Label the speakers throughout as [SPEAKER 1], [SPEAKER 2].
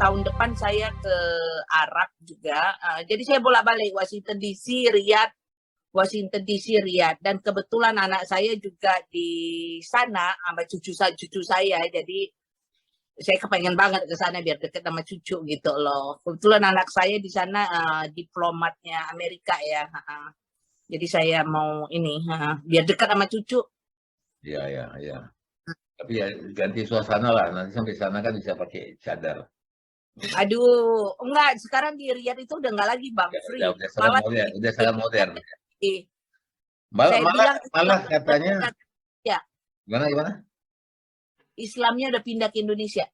[SPEAKER 1] tahun depan saya ke Arab juga. Jadi saya bolak-balik Washington DC, Riyadh, Washington DC, Riyadh. Dan kebetulan anak saya juga di sana sama cucu saya. Jadi saya kepengen banget ke sana biar deket sama cucu gitu loh. Kebetulan anak saya di sana diplomatnya Amerika ya. Jadi saya mau ini biar dekat sama cucu.
[SPEAKER 2] Iya. Tapi ya ganti suasana lah. Nanti sampai sana kan bisa pakai cadar.
[SPEAKER 1] Aduh, enggak. Sekarang di Riyadh itu udah enggak lagi Bang, free.
[SPEAKER 2] Udah sangat modern.
[SPEAKER 1] Saya
[SPEAKER 2] malah katanya.
[SPEAKER 1] Ya.
[SPEAKER 2] Gimana?
[SPEAKER 1] Islamnya udah pindah ke Indonesia.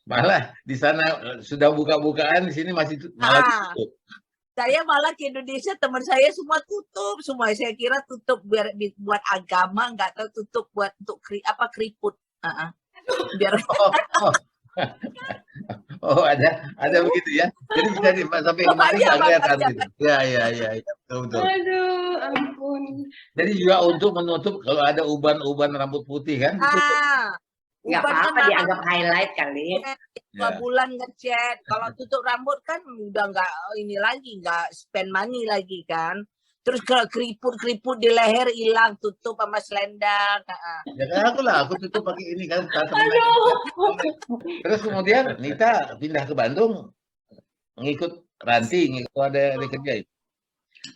[SPEAKER 2] Malah di sana sudah buka-bukaan, di sini masih malah tutup.
[SPEAKER 1] Saya malah ke Indonesia, teman saya semua tutup semua. Saya kira tutup buat agama, nggak tahu tutup buat untuk keriput. Biar
[SPEAKER 2] ada begitu ya. Jadi bisa sampai kemarin nggak kelihatan gitu. Ya, betul.
[SPEAKER 3] Aduh, ampun.
[SPEAKER 2] Jadi juga untuk menutup kalau ada uban-uban rambut putih kan.
[SPEAKER 3] Nggak apa-apa, dianggap highlight kali.
[SPEAKER 1] 2 bulan ngechat. Kalau tutup rambut kan udah nggak ini lagi, nggak spend money lagi kan. Terus keriput di leher hilang, tutup sama selendang.
[SPEAKER 2] Ya kan aku tutup pakai ini kan. Terus kemudian Nita pindah ke Bandung, ngikut Ranti, ada kerja.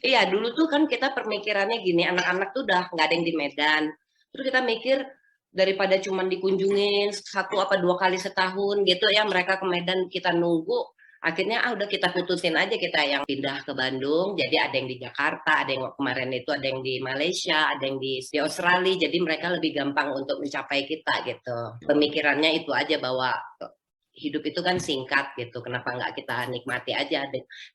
[SPEAKER 3] Iya, dulu tuh kan kita pemikirannya gini, anak-anak tuh udah nggak ada yang di Medan. Terus kita mikir daripada cuma dikunjungin 1 apa 2 kali setahun gitu ya, mereka ke Medan kita nunggu, akhirnya udah kita putusin aja, kita yang pindah ke Bandung. Jadi ada yang di Jakarta, ada yang kemarin itu ada yang di Malaysia, ada yang di Australia, jadi mereka lebih gampang untuk mencapai kita gitu. Pemikirannya itu aja, bahwa hidup itu kan singkat gitu, kenapa nggak kita nikmati aja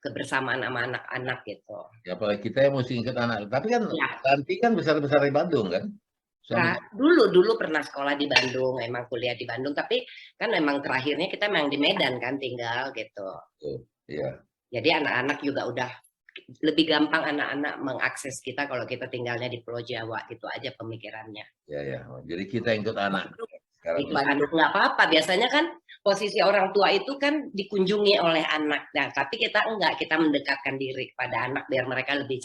[SPEAKER 3] kebersamaan sama anak-anak gitu.
[SPEAKER 2] Ya apalagi kita yang mesti ingat anak, tapi kan Ranti kan besar-besar di Bandung kan.
[SPEAKER 3] Nah, dulu pernah sekolah di Bandung, memang kuliah di Bandung, tapi kan memang terakhirnya kita memang di Medan kan tinggal gitu.
[SPEAKER 2] Iya.
[SPEAKER 3] Jadi anak-anak juga udah lebih gampang anak-anak mengakses kita kalau kita tinggalnya di Pulau Jawa, gitu aja pemikirannya.
[SPEAKER 2] Ya. Jadi kita ikut anak.
[SPEAKER 3] Ikut anak nggak apa-apa, biasanya kan posisi orang tua itu kan dikunjungi oleh anak, nah tapi kita enggak, kita mendekatkan diri kepada anak biar mereka lebih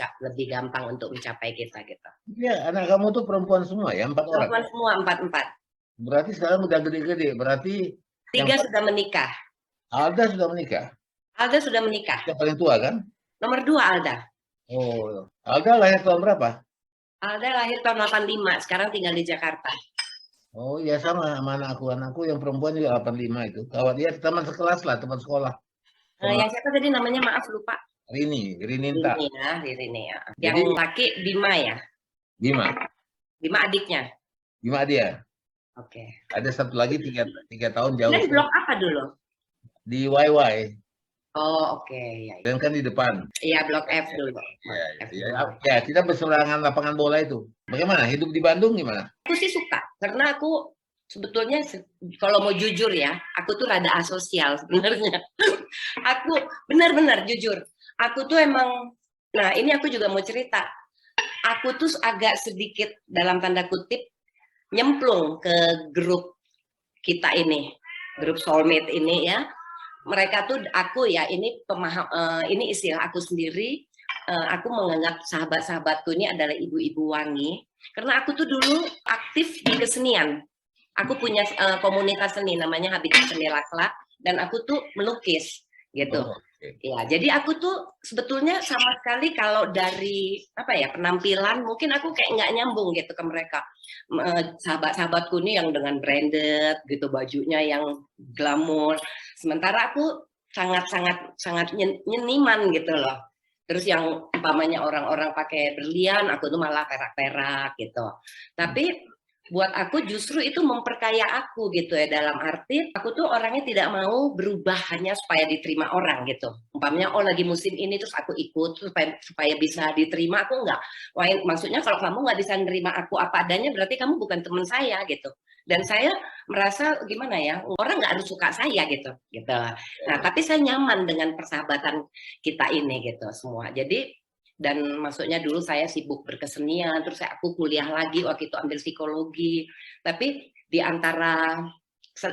[SPEAKER 3] gampang untuk mencapai kita gitu.
[SPEAKER 2] Iya, anak kamu tuh perempuan semua ya, 4 orang?
[SPEAKER 3] Perempuan semua, 4.
[SPEAKER 2] Berarti sekarang udah gede-gede, berarti
[SPEAKER 3] 3 sudah menikah.
[SPEAKER 2] Alda sudah menikah?
[SPEAKER 3] Alda sudah menikah.
[SPEAKER 2] Yang paling tua kan?
[SPEAKER 3] Nomor 2 Alda.
[SPEAKER 2] Oh, Alda lahir tahun berapa?
[SPEAKER 3] Alda lahir tahun 85, sekarang tinggal di Jakarta.
[SPEAKER 2] Oh iya, sama anakku yang perempuan juga 85 itu. Kalau dia teman sekelas lah, teman sekolah.
[SPEAKER 3] Yang siapa tadi namanya, maaf lupa.
[SPEAKER 2] Rininta.
[SPEAKER 3] Rini ya. Yang laki Bima ya?
[SPEAKER 2] Bima
[SPEAKER 3] adiknya?
[SPEAKER 2] Bima dia.
[SPEAKER 3] Oke.
[SPEAKER 2] Ada satu lagi 3 tahun jauh.
[SPEAKER 3] Di blok apa dulu?
[SPEAKER 2] Di YY.
[SPEAKER 3] Oh oke. Ya.
[SPEAKER 2] Dan kan di depan.
[SPEAKER 3] Iya, blok F dulu.
[SPEAKER 2] Ya, kita berseberangan lapangan bola itu. Bagaimana hidup di Bandung gimana?
[SPEAKER 3] Aku sih suka, karena aku sebetulnya kalau mau jujur ya, aku tuh rada asosial sebenarnya. Aku benar-benar jujur. Aku tuh emang, nah ini aku juga mau cerita. Aku tuh agak sedikit dalam tanda kutip nyemplung ke grup kita ini, grup soulmate ini ya. Mereka tuh aku ya, ini ini istilah aku sendiri. Aku menganggap sahabat-sahabatku ini adalah ibu-ibu wangi, karena aku tuh dulu aktif di kesenian. Aku punya komunitas seni namanya Habitat Seni Lakla, dan aku tuh melukis gitu. Ya, jadi aku tuh sebetulnya sama sekali kalau dari penampilan mungkin aku kayak nggak nyambung gitu ke mereka. Sahabat-sahabatku nih yang dengan branded gitu, bajunya yang glamor, sementara aku sangat nyeniman gitu loh. Terus yang umpamanya orang-orang pakai berlian, aku tuh malah perak-perak gitu. Tapi buat aku justru itu memperkaya aku gitu ya, dalam arti aku tuh orangnya tidak mau berubah hanya supaya diterima orang gitu. Umpamanya lagi musim ini terus aku ikut supaya bisa diterima, aku enggak. Wah, maksudnya kalau kamu nggak bisa nerima aku apa adanya, berarti kamu bukan teman saya gitu. Dan saya merasa gimana ya, orang nggak harus suka saya gitu. Nah, tapi saya nyaman dengan persahabatan kita ini gitu semua. Jadi dan maksudnya dulu saya sibuk berkesenian, terus aku kuliah lagi waktu itu ambil psikologi. Tapi di antara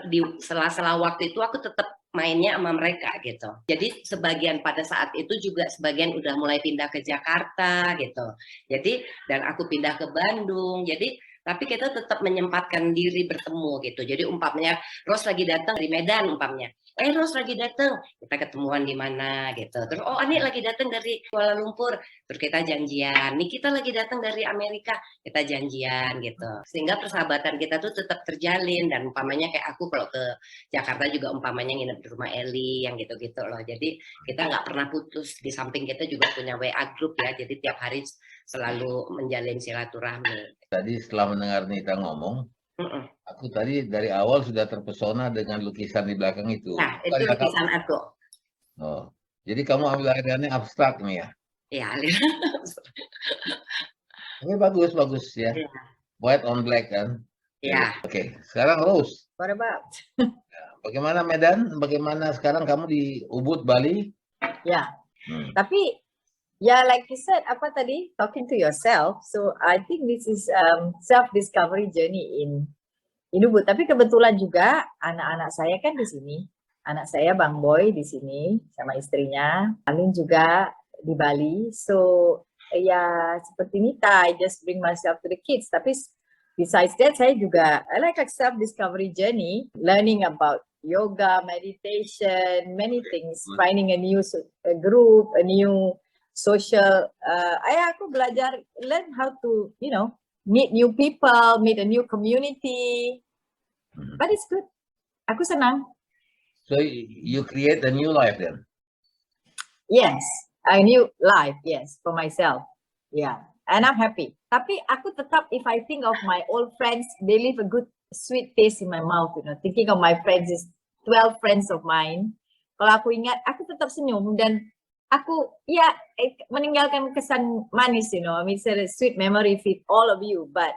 [SPEAKER 3] di sela-sela waktu itu aku tetap mainnya sama mereka gitu. Jadi sebagian pada saat itu juga sebagian udah mulai pindah ke Jakarta gitu. Jadi dan aku pindah ke Bandung. Jadi tapi kita tetap menyempatkan diri bertemu gitu. Jadi umpamanya Ros lagi datang dari Medan umpamanya. Ros lagi datang, kita ketemuan di mana gitu. Terus Ani lagi datang dari Kuala Lumpur, terus kita janjian. Nih kita lagi datang dari Amerika, kita janjian gitu. Sehingga persahabatan kita tuh tetap terjalin dan umpamanya kayak aku kalau ke Jakarta juga umpamanya nginep di rumah Eli yang gitu-gitu loh. Jadi kita nggak pernah putus. Di samping kita juga punya WA group ya. Jadi tiap hari selalu menjalin silaturahmi.
[SPEAKER 2] Tadi setelah mendengar Nita ngomong, aku tadi dari awal sudah terpesona dengan lukisan di belakang itu.
[SPEAKER 3] Nah, itu lukisan aku.
[SPEAKER 2] Oh, jadi kamu ambil alirannya abstrak nih ya?
[SPEAKER 3] Iya, aliran.
[SPEAKER 2] Ini bagus ya.
[SPEAKER 3] Ya.
[SPEAKER 2] White on black kan?
[SPEAKER 3] Ya.
[SPEAKER 2] Oke, sekarang Rose.
[SPEAKER 1] What about?
[SPEAKER 2] Bagaimana Medan? Bagaimana sekarang kamu di Ubud, Bali?
[SPEAKER 1] Ya, tapi ya, like you said, apa tadi? Talking to yourself. So I think this is self-discovery journey in Ubud. Tapi kebetulan juga anak-anak saya kan di sini. Anak saya Bang Boy di sini sama istrinya. Amin juga di Bali. So ya seperti Nita, I just bring myself to the kids. Tapi besides that, saya juga I like a self-discovery journey, learning about yoga, meditation, many things, finding a new group, a new social. Aku belajar, learn how to, meet new people, meet a new community. But it's good. Aku senang.
[SPEAKER 2] So you create a new life then?
[SPEAKER 1] Yes, a new life. Yes, for myself. Yeah, and I'm happy. Tapi aku tetap, if I think of my old friends, they leave a good sweet taste in my mouth. Thinking of my friends is 12 friends of mine. Kalau aku ingat, aku tetap senyum dan aku meninggalkan kesan manis. I mean, it's a sweet memory with all of you. But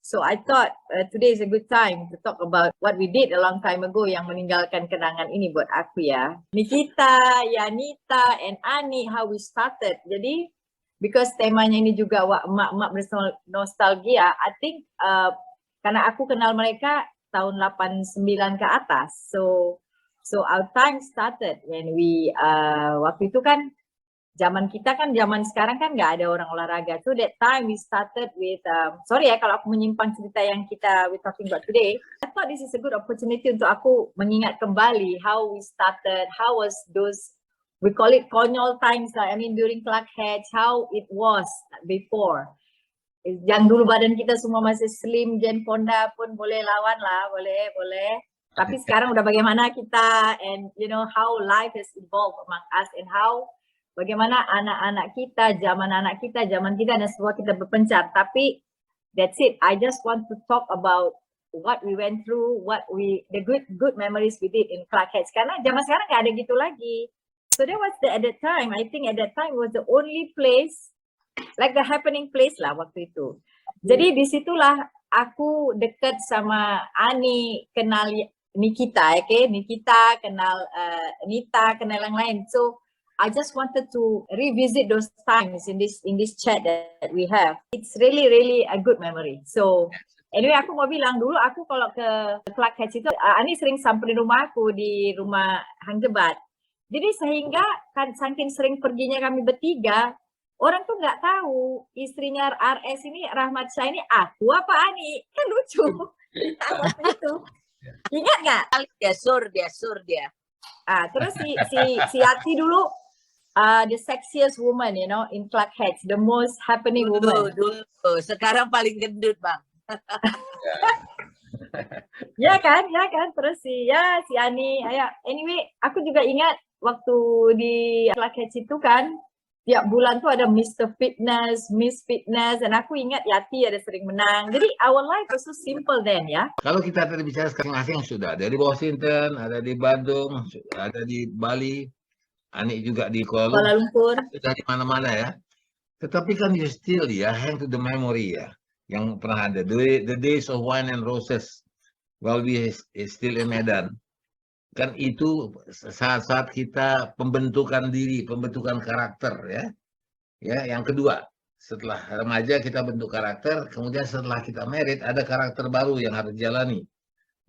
[SPEAKER 1] so I thought today is a good time to talk about what we did a long time ago yang meninggalkan kenangan ini buat aku ya. Nikita, Yanita, and Ani, how we started. Jadi because temanya ini juga emak-emak bernostalgia, I think karena aku kenal mereka tahun 89 ke atas. So our time started when we waktu itu kan zaman kita kan zaman sekarang kan nggak ada orang olahraga. So that time we started with sorry ya kalau aku menyimpang cerita yang we talking about today. I thought this is a good opportunity untuk aku mengingat kembali how we started, how was those, we call it konyol times lah. I mean during Clark Hedge, how it was before. Yang dulu badan kita semua masih slim, Jen Fonda pun boleh lawan lah, boleh. Tapi sekarang udah bagaimana kita, and how life has evolved among us, and how bagaimana anak-anak kita, zaman kita dan semua kita berpencar. Tapi that's it. I just want to talk about what we went through, the good memories we did in Clark Hedge. Karena zaman sekarang nggak ada gitu lagi. So that was at that time. I think at that time was the only place, like the happening place lah waktu itu. Jadi disitulah aku dekat sama Ani, kenal Nikita, Nikita kenal Nita, kenal yang lain. So I just wanted to revisit those times in this chat that we have. It's really a good memory. So anyway, aku mau bilang dulu aku kalau ke Clark Hedge itu, Ani sering samperin rumah aku di rumah Hang Jebat. Jadi sehingga kan saking sering perginya kami bertiga, orang tuh nggak tahu istrinya RS ini Rahmat Syah ini aku apa Ani, kan lucu. Waktu itu ingat nggak? Dia sur. Terus si Yati dulu. The sexiest woman, in Clark Hedge, the most happening woman. Dulu. Sekarang paling gendut, Bang. Ya kan. Terus si Ani. Anyway, aku juga ingat waktu di Clark Hedge itu kan, tiap bulan tuh ada Mr. Fitness, Miss Fitness, dan aku ingat Yati ada sering menang. Jadi our life was so simple then ya.
[SPEAKER 2] Kalau kita tadi bicara masing-masing sudah ada di Washington, ada di Bandung, ada di Bali. Ani juga di Kuala Lumpur, sudah di mana-mana ya. Tetapi kan you still hang to the memory ya, yang pernah ada the days of wine and roses while we is still in Medan. Kan itu saat-saat kita pembentukan diri, pembentukan karakter ya. Ya, yang kedua setelah remaja kita bentuk karakter, kemudian setelah kita married ada karakter baru yang harus dijalani.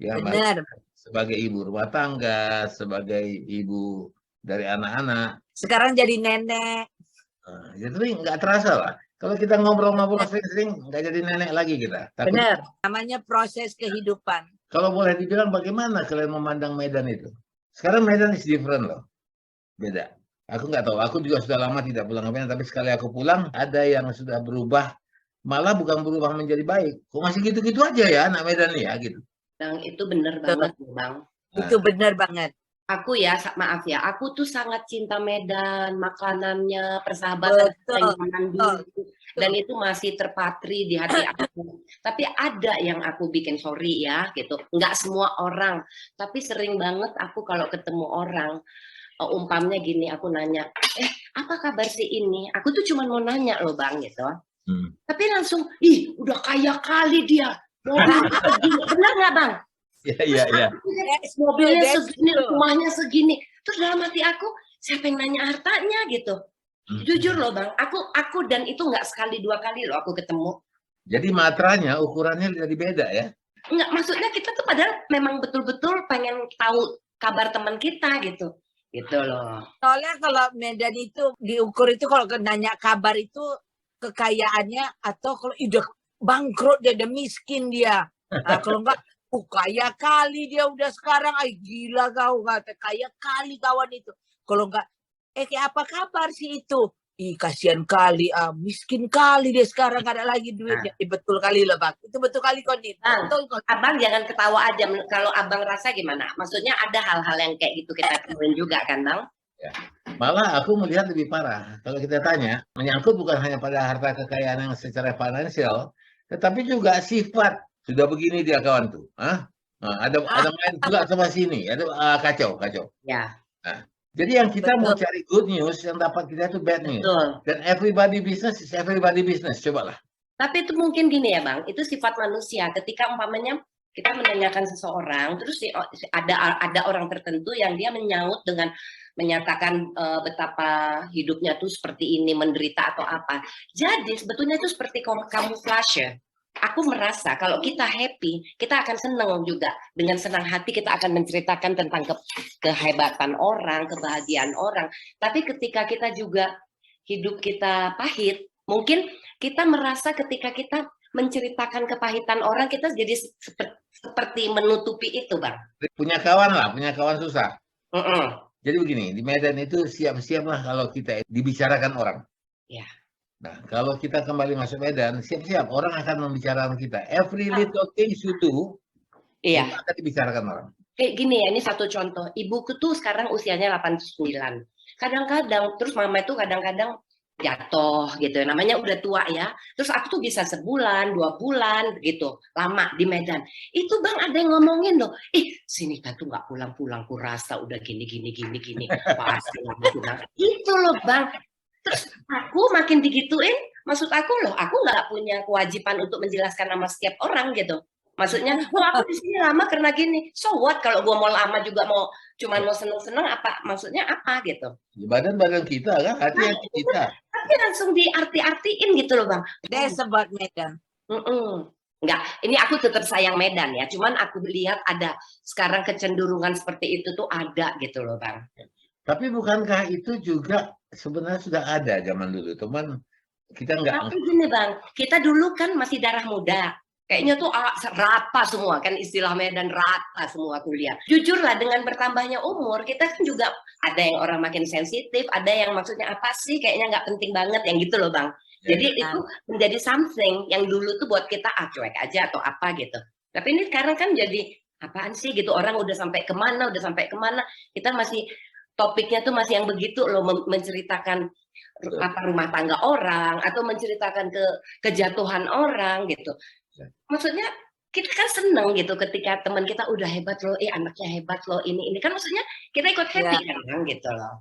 [SPEAKER 2] Ya,
[SPEAKER 1] Benar.
[SPEAKER 2] sebagai ibu rumah tangga, sebagai ibu dari anak-anak.
[SPEAKER 1] Sekarang jadi nenek.
[SPEAKER 2] Nah, jadi nggak terasa lah. Kalau kita ngobrol-ngobrol sering-sering, nggak jadi nenek lagi kita. Takut.
[SPEAKER 1] Benar. Namanya proses kehidupan.
[SPEAKER 2] Kalau boleh dibilang bagaimana kalian memandang Medan itu? Sekarang Medan is different loh. Beda. Aku nggak tahu. Aku juga sudah lama tidak pulang ke Medan. Tapi sekali aku pulang, ada yang sudah berubah. Malah bukan berubah menjadi baik. Kok masih gitu-gitu aja ya anak Medan nih ya gitu.
[SPEAKER 3] Bang, itu bener banget Bang.
[SPEAKER 1] Itu benar banget.
[SPEAKER 3] Aku ya, maaf ya, aku tuh sangat cinta Medan, makanannya, persahabatan zaman dulu, dan itu masih terpatri di hati aku. Tapi ada yang aku bikin sorry ya, gitu. Nggak semua orang, tapi sering banget aku kalau ketemu orang, umpamanya gini, aku nanya, apa kabar si ini? Aku tuh cuma mau nanya loh Bang, gitu. Tapi langsung, ih, udah kaya kali dia. Benar nggak Bang?
[SPEAKER 2] Iya.
[SPEAKER 3] Mobilnya segini, rumahnya segini. Terus dalam hati aku, siapa yang nanya hartanya gitu? Jujur loh Bang, aku dan itu nggak sekali dua kali loh aku ketemu.
[SPEAKER 2] Jadi matranya, ukurannya jadi beda ya?
[SPEAKER 3] Nggak, maksudnya kita tuh padahal memang betul-betul pengen tahu kabar teman kita gitu. Gitu loh.
[SPEAKER 1] Soalnya kalau Medan itu diukur itu kalau nanya kabar itu kekayaannya atau kalau udah bangkrut dia, udah miskin dia. Nah, kalau enggak kaya kali dia udah sekarang, gila kau, kata kaya kali kawan itu. Kalau enggak, kayak apa kabar sih itu? Kasihan kali, miskin kali dia sekarang, gak ada lagi duitnya. Betul kali lah Bang, itu betul kali Konit.
[SPEAKER 3] Abang jangan ketawa aja, kalau abang rasa gimana? Maksudnya ada hal-hal yang kayak gitu kita temuin juga kan Bang?
[SPEAKER 2] Ya. Malah aku melihat lebih parah. Kalau kita tanya, menyangkut bukan hanya pada harta kekayaan yang secara finansial, tetapi juga sifat. Sudah begini dia kawan tuh, ada main juga sama sini, ada kacau.
[SPEAKER 3] Ya.
[SPEAKER 2] Nah, jadi yang kita mau cari good news, yang dapat kita itu bad news. Dan everybody business is everybody business, cobalah.
[SPEAKER 3] Tapi itu mungkin gini ya Bang, itu sifat manusia. Ketika umpamanya kita menanyakan seseorang, terus ada orang tertentu yang dia menyaut dengan menyatakan betapa hidupnya tuh seperti ini, menderita atau apa. Jadi sebetulnya itu seperti kamuflase. Aku merasa kalau kita happy, kita akan senang juga. Dengan senang hati kita akan menceritakan tentang kehebatan orang, kebahagiaan orang. Tapi ketika kita juga hidup kita pahit, mungkin kita merasa ketika kita menceritakan kepahitan orang, kita jadi seperti menutupi itu, Bang.
[SPEAKER 2] Punya kawan susah. Jadi begini, di Medan itu siap-siaplah kalau kita dibicarakan orang.
[SPEAKER 3] Ya.
[SPEAKER 2] Nah, kalau kita kembali masuk Medan, siap-siap orang akan membicarakan kita. Every little thing you do,
[SPEAKER 3] itu
[SPEAKER 2] akan dibicarakan orang.
[SPEAKER 3] Kayak gini ya, ini satu contoh. Ibuku tuh sekarang usianya 89. Kadang-kadang, terus mama itu kadang-kadang jatuh gitu. Namanya udah tua ya. Terus aku tuh bisa sebulan, 2 bulan gitu, lama di Medan. Itu Bang ada yang ngomongin loh, sini tuh nggak pulang-pulang, kurasa udah gini. Pasti pulang. Itu loh Bang. Terus aku makin digituin, maksud aku loh, aku nggak punya kewajiban untuk menjelaskan nama setiap orang gitu. Maksudnya, aku di sini lama karena gini. So what kalau gue mau lama juga cuma mau seneng-seneng apa? Maksudnya apa gitu?
[SPEAKER 2] Badan kita kan, hati-hati kita.
[SPEAKER 3] Tapi langsung diarti-artiin gitu loh Bang.
[SPEAKER 1] That's about Medan.
[SPEAKER 3] Enggak, ini aku tetap sayang Medan ya. Cuman aku lihat ada sekarang kecenderungan seperti itu tuh ada gitu loh Bang.
[SPEAKER 2] Tapi bukankah itu juga sebenarnya sudah ada zaman dulu, teman kita nggak.
[SPEAKER 3] Tapi gini Bang, kita dulu kan masih darah muda, kayaknya tuh rata semua kan, istilah Medan rata semua kuliah. Jujur lah dengan bertambahnya umur, kita kan juga ada yang orang makin sensitif, ada yang maksudnya apa sih, kayaknya nggak penting banget yang gitu loh Bang. Jadi itu menjadi something yang dulu tuh buat kita cuek aja atau apa gitu. Tapi ini sekarang kan jadi apaan sih gitu, orang udah sampai kemana, kita masih topiknya tuh masih yang begitu loh, menceritakan apa rumah tangga orang atau menceritakan kejatuhan orang gitu. Maksudnya kita kan seneng gitu ketika teman kita udah hebat loh, anaknya hebat loh, ini kan maksudnya kita ikut happy kan gitu loh.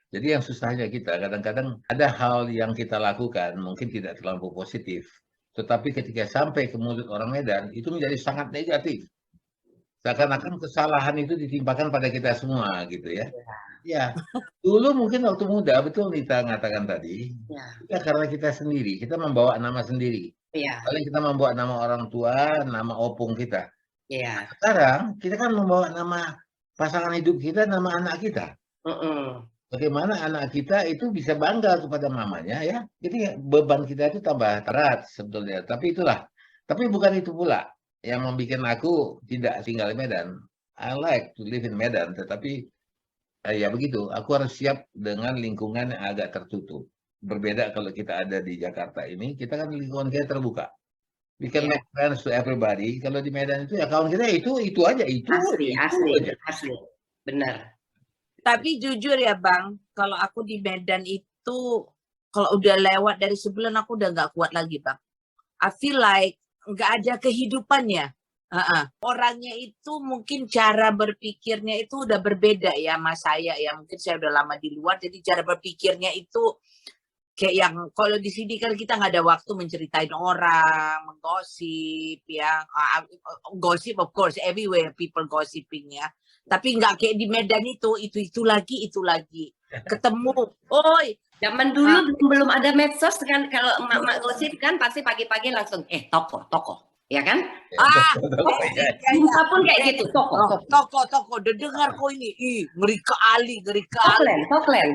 [SPEAKER 2] Jadi yang susahnya kita kadang-kadang ada hal yang kita lakukan mungkin tidak terlalu positif, tetapi ketika sampai ke mulut orang Medan itu menjadi sangat negatif. Seakan-akan kesalahan itu ditimpakan pada kita semua gitu ya. Ya, dulu mungkin waktu muda, betul Nita mengatakan tadi, kita karena kita sendiri, kita membawa nama sendiri. Paling kita membawa nama orang tua, nama opung kita.
[SPEAKER 3] Iya.
[SPEAKER 2] Sekarang kita kan membawa nama pasangan hidup kita, nama anak kita. Bagaimana anak kita itu bisa bangga kepada mamanya ya. Jadi beban kita itu tambah berat sebetulnya. Tapi itulah. Tapi bukan itu pula yang membuat aku tidak tinggal di Medan. I like to live in Medan. Tetapi ya begitu. Aku harus siap dengan lingkungan yang agak tertutup. Berbeda kalau kita ada di Jakarta ini. Kita kan lingkungan kita terbuka. We can make friends to everybody. Kalau di Medan itu ya kawan kita itu aja.
[SPEAKER 3] Asli.
[SPEAKER 2] Aja.
[SPEAKER 3] Asli. Benar.
[SPEAKER 1] Tapi jujur ya Bang, kalau aku di Medan itu, kalau udah lewat dari sebulan aku udah nggak kuat lagi Bang. I feel like nggak ada kehidupannya. Orangnya itu mungkin cara berpikirnya itu udah berbeda ya sama saya ya. Mungkin saya udah lama di luar, jadi cara berpikirnya itu kayak yang kalau di sini kan kita nggak ada waktu menceritain orang, menggosip ya. Gosip of course everywhere people gossiping ya. Tapi nggak kayak di Medan itu lagi. Ketemu, oi.
[SPEAKER 3] Zaman dulu belum ada medsos kan, kalau emak-emak gosip kan pasti pagi-pagi langsung toko, ya kan? Pun kayak gitu,
[SPEAKER 1] toko. Dengar kok ini, ngeri kali.
[SPEAKER 3] Toklen.